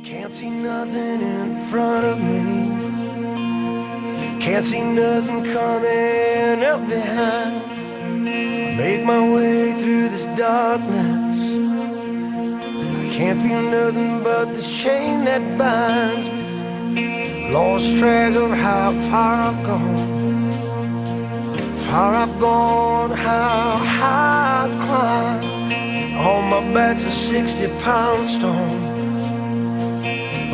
Can't see nothing in front of me. Can't see nothing coming up behind. I make my way through this darkness. I can't feel nothing but this chain that binds me. Lost track of how far I've gone. Far I've gone, how high I've climbed. On my back's a 60-pound stone.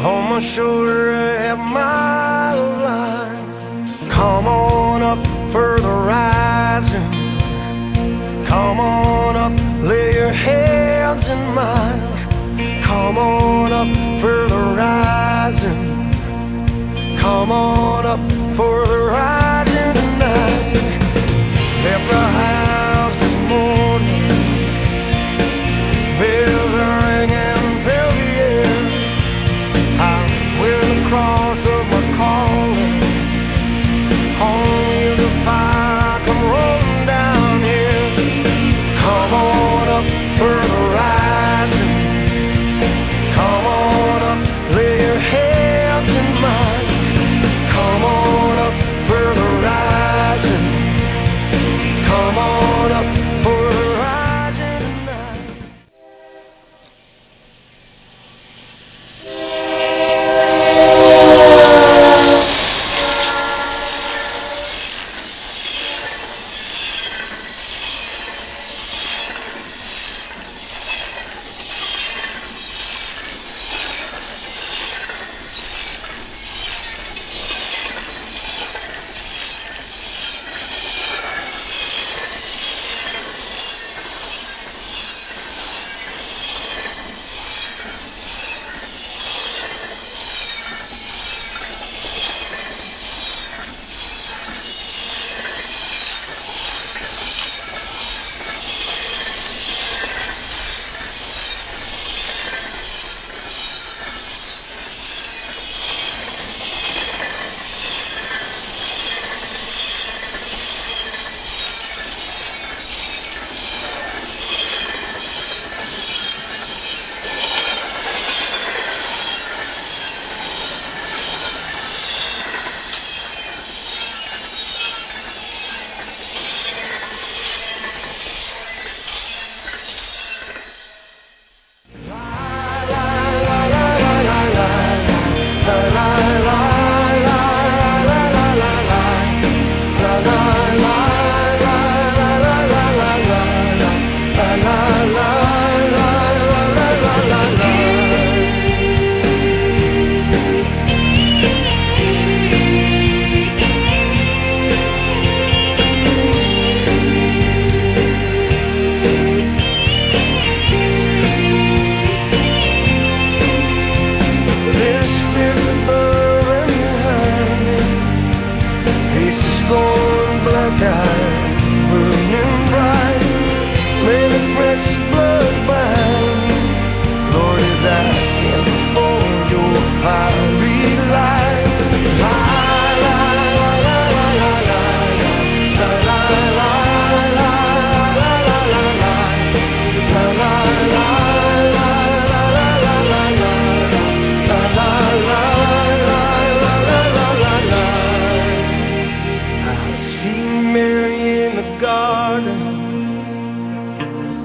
On my shoulder I have my line. Come on up for the rising. Come on up, lay your hands in mine. Come on up for the rising. Come on up for the rising tonight. Left the house this morning, bells are ringing, fill the air. I was wearing the cross of my calling. On wheels of fire, come rolling down here. Come on up for the rising. Come on up, lay your hands in mine. Come on up for the rising. Come on up for the rising tonight.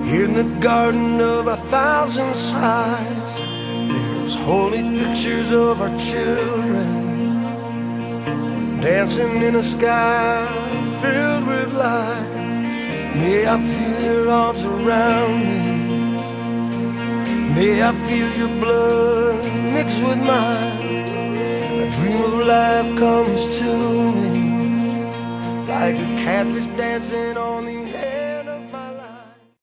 In the garden of 1,000 sighs, there's holy pictures of our children dancing in a sky filled with light. May I feel your arms around me. May I feel your blood mixed with mine. A dream of life comes to me like a catfish dancing on the air.